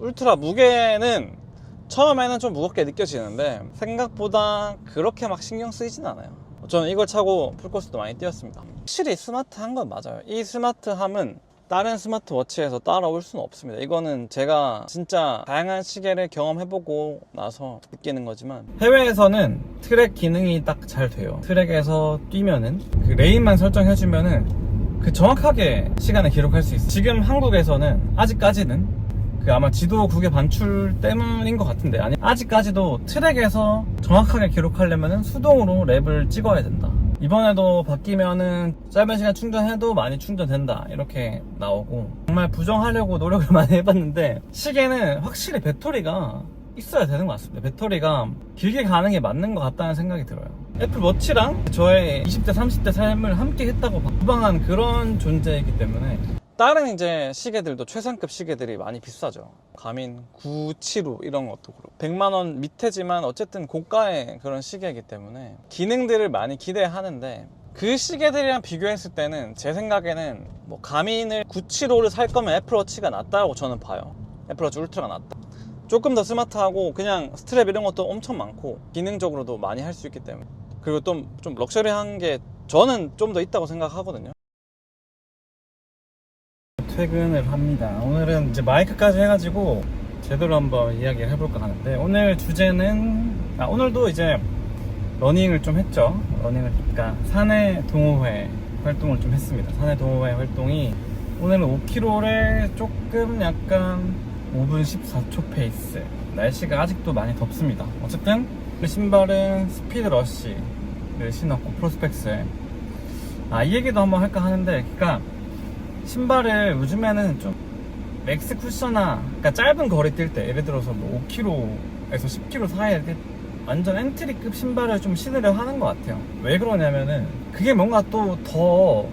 울트라 무게는 처음에는 좀 무겁게 느껴지는데 생각보다 그렇게 막 신경 쓰이진 않아요. 저는 이걸 차고 풀코스도 많이 뛰었습니다. 확실히 스마트한 건 맞아요. 이 스마트함은 다른 스마트워치에서 따라올 수는 없습니다. 이거는 제가 진짜 다양한 시계를 경험해보고 나서 느끼는 거지만, 해외에서는 트랙 기능이 딱 잘 돼요. 트랙에서 뛰면은 그 레인만 설정해주면은 그 정확하게 시간을 기록할 수 있어요. 지금 한국에서는 아직까지는 그 아마 지도국의 반출 때문인 것 같은데, 아니 아직까지도 트랙에서 정확하게 기록하려면은 수동으로 랩을 찍어야 된다. 이번에도 바뀌면은 짧은 시간 충전해도 많이 충전된다 이렇게 나오고, 정말 부정하려고 노력을 많이 해봤는데 시계는 확실히 배터리가 있어야 되는 것 같습니다. 배터리가 길게 가는 게 맞는 것 같다는 생각이 들어요. 애플워치랑 저의 20대 30대 삶을 함께 했다고 부방한 그런 존재이기 때문에. 다른 이제 시계들도 최상급 시계들이 많이 비싸죠. 가민 975 이런 것도 그렇고 100만원 밑에지만 어쨌든 고가의 그런 시계이기 때문에 기능들을 많이 기대하는데, 그 시계들이랑 비교했을 때는 제 생각에는 뭐 가민을 975를 살 거면 애플워치가 낫다고 저는 봐요. 애플워치 울트라가 낫다. 조금 더 스마트하고 그냥 스트랩 이런 것도 엄청 많고 기능적으로도 많이 할 수 있기 때문에, 그리고 좀 럭셔리한 게 저는 좀 더 있다고 생각하거든요. 퇴근을 합니다. 오늘은 이제 마이크까지 해가지고 제대로 한번 이야기를 해볼까 하는데, 오늘 주제는 오늘도 이제 러닝을 좀 했죠. 그러니까 사내 동호회 활동을 좀 했습니다. 사내 동호회 활동이 오늘은 5km를 조금 약간 5분 14초 페이스. 날씨가 아직도 많이 덥습니다. 어쨌든 신발은 스피드 러쉬를 신었고 프로스펙스에 이 얘기도 한번 할까 하는데, 그러니까 신발을 요즘에는 좀 맥스 쿠셔나, 그러니까 짧은 거리 뛸 때 예를 들어서 뭐 5km에서 10km 사이에 완전 엔트리급 신발을 좀 신으려 하는 것 같아요. 왜 그러냐면은 그게 뭔가 또 더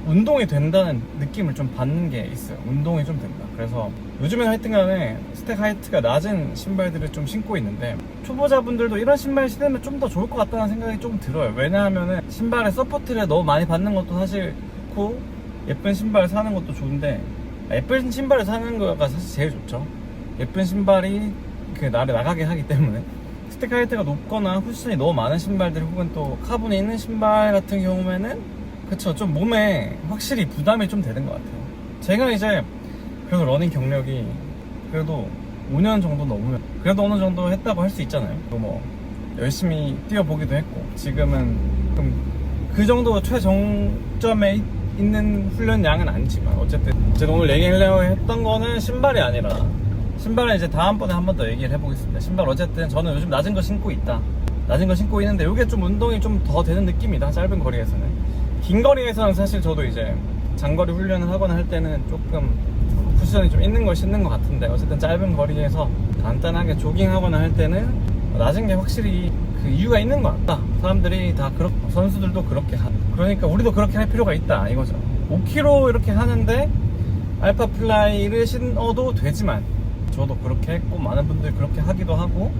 운동이 된다는 느낌을 좀 받는 게 있어요. 운동이 좀 된다. 그래서 요즘에는 하여튼간에 스택 하이트가 낮은 신발들을 좀 신고 있는데, 초보자분들도 이런 신발 신으면 좀 더 좋을 것 같다는 생각이 좀 들어요. 왜냐하면은 신발에 서포트를 너무 많이 받는 것도 사실 좋고, 예쁜 신발 사는 것도 좋은데, 예쁜 신발을 사는 거가 사실 제일 좋죠. 예쁜 신발이 그 나를 나가게 하기 때문에. 스택 하이트가 높거나 쿠션이 너무 많은 신발들, 혹은 또 카본이 있는 신발 같은 경우에는 그쵸, 좀 몸에 확실히 부담이 좀 되는 것 같아요. 제가 이제 그래도 러닝 경력이 그래도 5년 정도 넘으면 그래도 어느 정도 했다고 할 수 있잖아요. 또 뭐 열심히 뛰어보기도 했고, 지금은 그 정도 최정점에 있는 훈련량은 아니지만, 어쨌든 제가 오늘 얘기하려고 했던 거는 신발이 아니라, 신발은 이제 다음번에 한 번 더 얘기를 해보겠습니다. 신발 어쨌든 저는 요즘 낮은 거 신고 있다. 낮은 거 신고 있는데 이게 좀 운동이 좀 더 되는 느낌이다. 짧은 거리에서는. 긴 거리에서는 사실 저도 이제 장거리 훈련을 하거나 할 때는 조금 쿠션이 좀 있는 걸 신는 것 같은데, 어쨌든 짧은 거리에서 간단하게 조깅하거나 할 때는 낮은 게 확실히 그 이유가 있는 것 같다. 사람들이 다 그렇고 선수들도 그렇게 하고, 그러니까 우리도 그렇게 할 필요가 있다 이거죠. 5km 이렇게 하는데 알파 플라이를 신어도 되지만, 저도 그렇게 했고 많은 분들이 그렇게 하기도 하고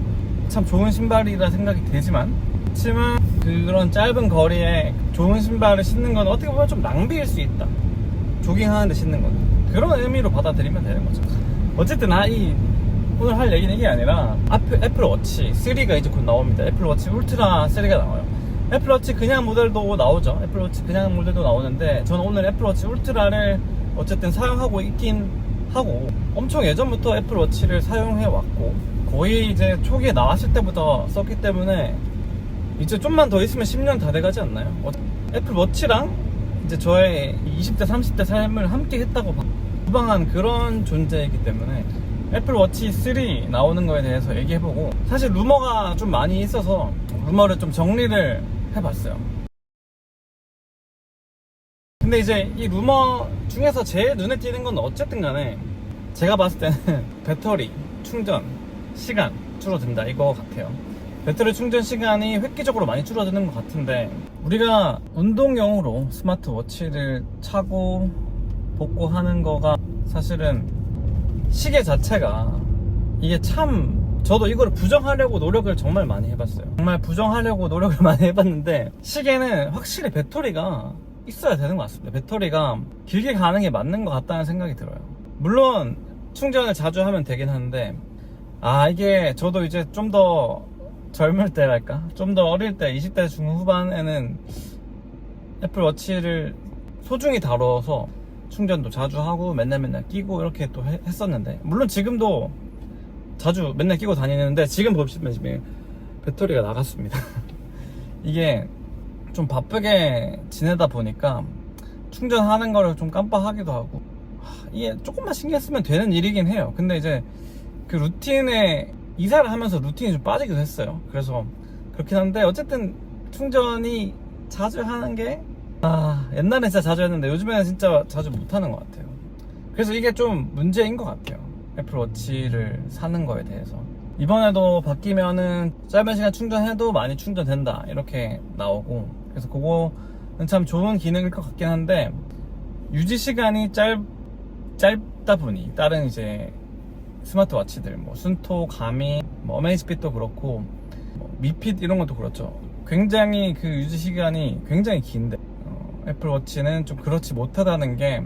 참 좋은 신발이라 생각이 되지만, 그렇지만 그런 짧은 거리에 좋은 신발을 신는 건 어떻게 보면 좀 낭비일 수 있다. 조깅하는데 신는 건 그런 의미로 받아들이면 되는 거죠. 어쨌든 오늘 할 얘기는 이게 아니라, 애플워치 3가 이제 곧 나옵니다. 애플워치 울트라 3가 나와요. 애플워치 그냥 모델도 나오죠. 애플워치 그냥 모델도 나오는데, 저는 오늘 애플워치 울트라를 어쨌든 사용하고 있긴 하고, 엄청 예전부터 애플워치를 사용해 왔고, 거의 이제 초기에 나왔을 때부터 썼기 때문에 이제 좀만 더 있으면 10년 다 돼가지 않나요? 애플워치랑 이제 저의 20대 30대 삶을 함께 했다고 부방한 그런 존재이기 때문에, 애플워치 3 나오는 거에 대해서 얘기해보고, 사실 루머가 좀 많이 있어서 루머를 좀 정리를 해봤어요. 근데 이제 이 루머 중에서 제일 눈에 띄는 건 어쨌든 간에 제가 봤을 때는 배터리 충전 시간 줄어든다 이거 같아요. 배터리 충전 시간이 획기적으로 많이 줄어드는 것 같은데, 우리가 운동용으로 스마트워치를 차고 벗고 하는 거가 사실은 시계 자체가 이게 참, 저도 이걸 부정하려고 노력을 정말 많이 해봤어요. 정말 부정하려고 노력을 많이 해봤는데, 시계는 확실히 배터리가 있어야 되는 것 같습니다. 배터리가 길게 가는 게 맞는 것 같다는 생각이 들어요. 물론 충전을 자주 하면 되긴 하는데, 이게 저도 이제 좀 더 젊을 때랄까, 좀 더 어릴 때 20대 중후반에는 애플워치를 소중히 다뤄서 충전도 자주 하고 맨날 끼고 이렇게 또 했었는데, 물론 지금도 자주 맨날 끼고 다니는데, 지금 보시면 지금 배터리가 나갔습니다. 이게 좀 바쁘게 지내다 보니까 충전하는 거를 좀 깜빡하기도 하고, 이게 조금만 신경 쓰면 되는 일이긴 해요. 근데 이제 그 루틴에 이사를 하면서 루틴이 좀 빠지기도 했어요. 그래서 그렇긴 한데, 어쨌든 충전이 자주 하는 게 옛날에 진짜 자주 했는데 요즘에는 진짜 자주 못하는 것 같아요. 그래서 이게 좀 문제인 것 같아요, 애플워치를 사는 거에 대해서. 이번에도 바뀌면은 짧은 시간 충전해도 많이 충전된다 이렇게 나오고, 그래서 그거는 참 좋은 기능일 것 같긴 한데, 유지 시간이 짧다 보니 다른 이제 스마트워치들, 뭐 순토, 가미, 뭐 어메이지핏도 그렇고, 뭐 미핏 이런 것도 그렇죠. 굉장히 그 유지 시간이 굉장히 긴데, 애플워치는 좀 그렇지 못하다는 게,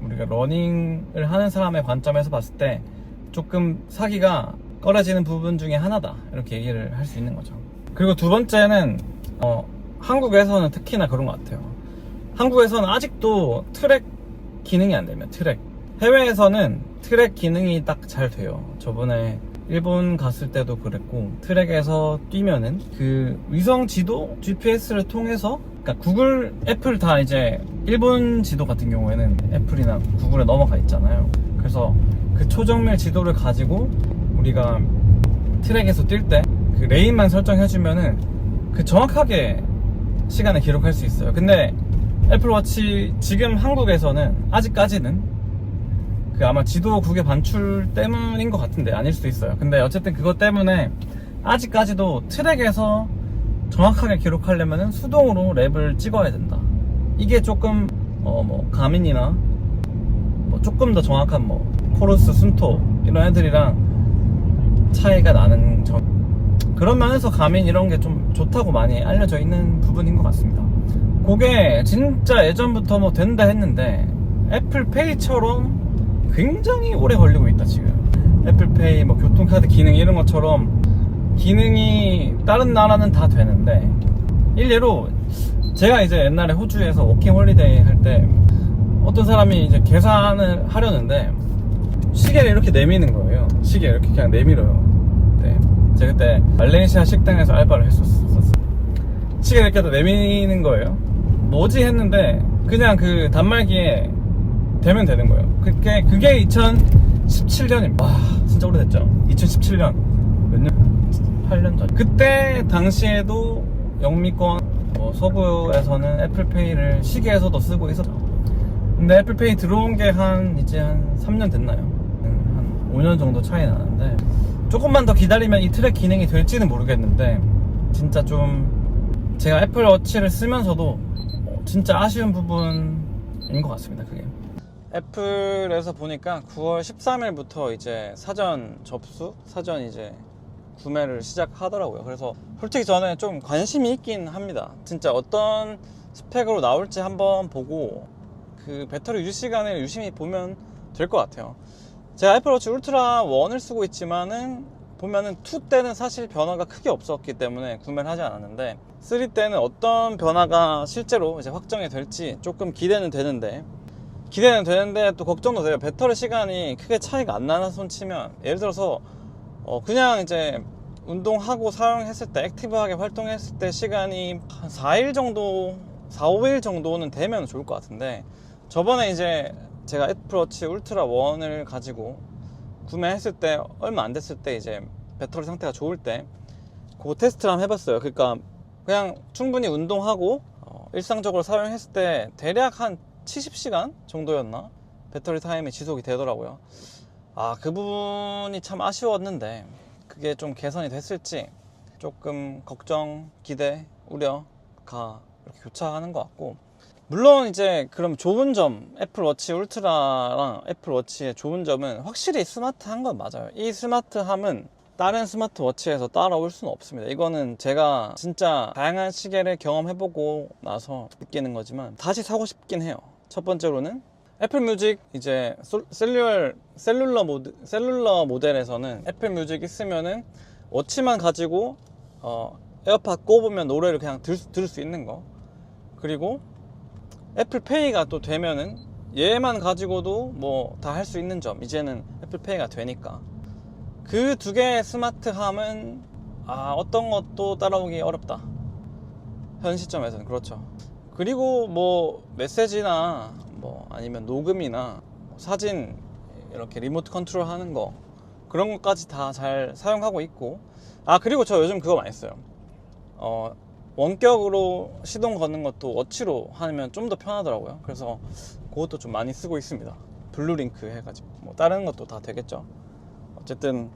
우리가 러닝을 하는 사람의 관점에서 봤을 때 조금 사기가 꺼려지는 부분 중에 하나다, 이렇게 얘기를 할 수 있는 거죠. 그리고 두 번째는 한국에서는 특히나 그런 것 같아요. 한국에서는 아직도 트랙 기능이 안 되면 트랙, 해외에서는 트랙 기능이 딱 잘 돼요. 저번에 일본 갔을 때도 그랬고, 트랙에서 뛰면은 그 위성 지도 GPS를 통해서, 그러니까 구글, 애플 다 이제 일본 지도 같은 경우에는 애플이나 구글에 넘어가 있잖아요. 그래서 그 초정밀 지도를 가지고 우리가 트랙에서 뛸 때 그 레인만 설정해주면은 그 정확하게 시간을 기록할 수 있어요. 근데 애플워치 지금 한국에서는 아직까지는 그 아마 지도국의 반출 때문인 것 같은데, 아닐 수도 있어요. 근데 어쨌든 그것 때문에 아직까지도 트랙에서 정확하게 기록하려면은 수동으로 랩을 찍어야 된다. 이게 조금 뭐 가민이나 뭐 조금 더 정확한 뭐 코러스, 순토 이런 애들이랑 차이가 나는 점, 그런 면에서 가민 이런 게 좀 좋다고 많이 알려져 있는 부분인 것 같습니다. 그게 진짜 예전부터 뭐 된다 했는데, 애플페이처럼 굉장히 오래 걸리고 있다 지금. 애플페이, 뭐 교통카드 기능 이런 것처럼 기능이 다른 나라는 다 되는데, 일례로 제가 이제 옛날에 호주에서 워킹 홀리데이 할 때 어떤 사람이 이제 계산을 하려는데 시계를 이렇게 내미는 거예요. 시계 이렇게 그냥 내밀어요. 네. 제가 그때 말레이시아 식당에서 알바를 했었어요. 시계를 이렇게 내미는 거예요. 뭐지 했는데 그냥 그 단말기에 대면 되는 거예요. 그게 2017년입니다. 와, 진짜 오래됐죠. 2017년 몇 년? 8년 전. 그때 당시에도 영미권 서구에서는 애플페이를 시계에서도 쓰고 있었죠. 근데 애플페이 들어온 게 이제 한 3년 됐나요? 한 5년 정도 차이 나는데, 조금만 더 기다리면 이 트랙 기능이 될지는 모르겠는데, 진짜 좀 제가 애플워치를 쓰면서도 진짜 아쉬운 부분인 것 같습니다. 그게 애플에서 보니까 9월 13일부터 이제 사전 접수, 사전 이제 구매를 시작하더라고요. 그래서 솔직히 저는 좀 관심이 있긴 합니다. 진짜 어떤 스펙으로 나올지 한번 보고 그 배터리 유지 시간을 유심히 보면 될 것 같아요. 제가 애플워치 울트라 1을 쓰고 있지만은 보면은 2 때는 사실 변화가 크게 없었기 때문에 구매를 하지 않았는데, 3 때는 어떤 변화가 실제로 이제 확정이 될지 조금 기대는 되는데 또 걱정도 돼요. 배터리 시간이 크게 차이가 안 나는 손 치면, 예를 들어서 그냥 이제 운동하고 사용했을 때, 액티브하게 활동했을 때 시간이 한 4일 정도, 4, 5일 정도는 되면 좋을 것 같은데, 저번에 이제 제가 애플워치 울트라 1을 가지고 구매했을 때 얼마 안 됐을 때, 이제 배터리 상태가 좋을 때 그거 테스트를 한번 해봤어요. 그러니까 그냥 충분히 운동하고 일상적으로 사용했을 때 대략 한 70시간 정도였나? 배터리 타임이 지속이 되더라고요. 그 부분이 참 아쉬웠는데, 그게 좀 개선이 됐을지 조금 걱정, 기대, 우려가 이렇게 교차하는 것 같고, 물론 이제 그럼 좋은 점, 애플워치 울트라랑 애플워치의 좋은 점은 확실히 스마트한 건 맞아요. 이 스마트함은 다른 스마트워치에서 따라올 수는 없습니다. 이거는 제가 진짜 다양한 시계를 경험해보고 나서 느끼는 거지만 다시 사고 싶긴 해요. 첫 번째로는 애플 뮤직 이제 셀룰러 모델에서는 애플 뮤직 있으면은 워치만 가지고 에어팟 꼽으면 노래를 그냥 들을 수 있는 거. 그리고 애플페이가 또 되면은 얘만 가지고도 뭐 다 할 수 있는 점. 이제는 애플페이가 되니까 그 두 개의 스마트함은 어떤 것도 따라오기 어렵다. 현 시점에서는 그렇죠. 그리고 뭐 메시지나 뭐 아니면 녹음이나 사진 이렇게 리모트 컨트롤 하는 거 그런 것까지 다 잘 사용하고 있고. 그리고 저 요즘 그거 많이 써요. 원격으로 시동 거는 것도 워치로 하면 좀 더 편하더라고요. 그래서 그것도 좀 많이 쓰고 있습니다. 블루링크 해가지고 뭐 다른 것도 다 되겠죠. 어쨌든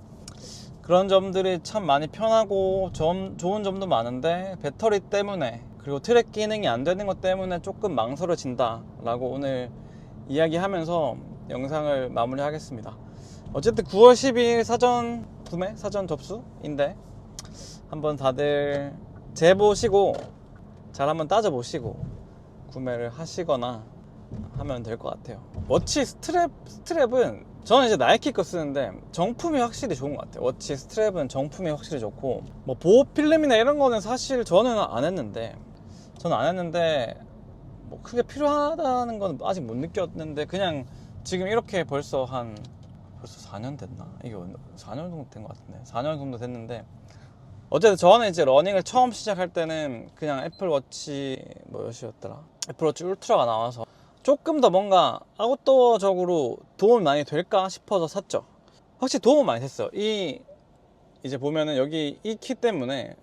그런 점들이 참 많이 편하고 좋은 점도 많은데 배터리 때문에 그리고 트랙 기능이 안 되는 것 때문에 조금 망설여진다 라고 오늘 이야기하면서 영상을 마무리하겠습니다. 어쨌든 9월 12일 사전 구매, 사전 접수인데 한번 다들 재보시고 잘 한번 따져보시고 구매를 하시거나 하면 될 것 같아요. 워치 스트랩은 저는 이제 나이키 거 쓰는데 정품이 확실히 좋은 것 같아요. 워치 스트랩은 정품이 확실히 좋고 뭐 보호 필름이나 이런 거는 사실 저는 안 했는데 뭐 크게 필요하다는 건 아직 못 느꼈는데 그냥 지금 이렇게 벌써 4년 됐나? 이게 4년 정도 된 것 같은데 4년 정도 됐는데 어쨌든 저는 이제 러닝을 처음 시작할 때는 그냥 애플워치 뭐였더라? 애플워치 울트라가 나와서 조금 더 뭔가 아웃도어적으로 도움이 많이 될까 싶어서 샀죠. 확실히 도움 많이 됐어요. 이제 보면은 여기 이 키 때문에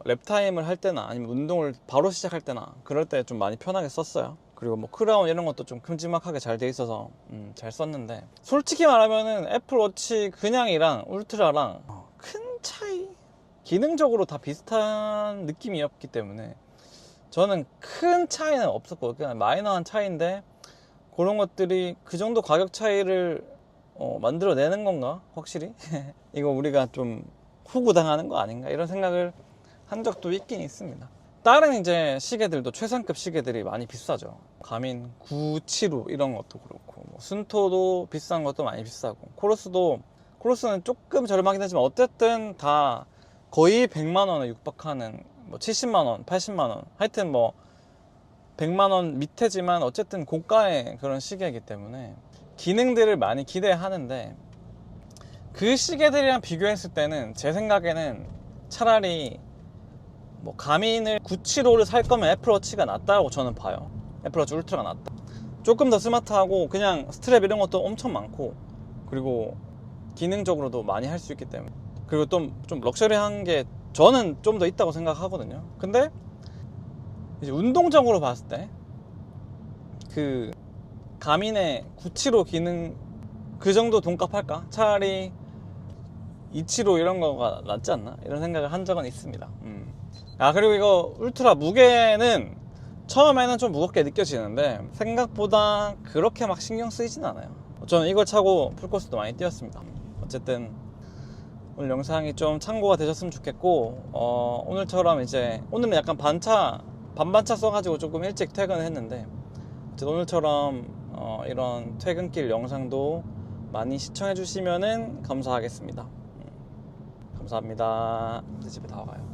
랩타임을 할 때나 아니면 운동을 바로 시작할 때나 그럴 때 좀 많이 편하게 썼어요. 그리고 뭐 크라운 이런 것도 좀 큼지막하게 잘 돼 있어서 잘 썼는데 솔직히 말하면은 애플워치 그냥이랑 울트라랑 큰 차이, 기능적으로 다 비슷한 느낌이었기 때문에 저는 큰 차이는 없었고 그냥 마이너한 차이인데 그런 것들이 그 정도 가격 차이를 만들어내는 건가? 확실히? 이거 우리가 좀 호구당하는 거 아닌가? 이런 생각을 한 적도 있긴 있습니다. 다른 이제 시계들도 최상급 시계들이 많이 비싸죠. 가민 975 이런 것도 그렇고 뭐 순토도 비싼 것도 많이 비싸고 코로스는 조금 저렴하긴 하지만 어쨌든 다 거의 100만원에 육박하는 뭐 70만원, 80만원 하여튼 뭐 100만원 밑에지만 어쨌든 고가의 그런 시계이기 때문에 기능들을 많이 기대하는데 그 시계들이랑 비교했을 때는 제 생각에는 차라리 뭐 가민을 975를 살 거면 애플워치가 낫다고 저는 봐요. 애플워치 울트라가 낫다. 조금 더 스마트하고 그냥 스트랩 이런 것도 엄청 많고 그리고 기능적으로도 많이 할 수 있기 때문에 그리고 좀 럭셔리한 게 저는 좀 더 있다고 생각하거든요. 근데 이제 운동적으로 봤을 때 그 가민의 975 기능 그 정도 돈값 할까? 차라리 275 이런 거가 낫지 않나? 이런 생각을 한 적은 있습니다. 그리고 이거 울트라 무게는 처음에는 좀 무겁게 느껴지는데 생각보다 그렇게 막 신경 쓰이진 않아요. 저는 이걸 차고 풀코스도 많이 뛰었습니다. 어쨌든 오늘 영상이 좀 참고가 되셨으면 좋겠고 오늘처럼 이제 오늘은 약간 반반차 써가지고 조금 일찍 퇴근을 했는데 오늘처럼 이런 퇴근길 영상도 많이 시청해 주시면은 감사하겠습니다. 감사합니다. 이제 집에 다 와가요.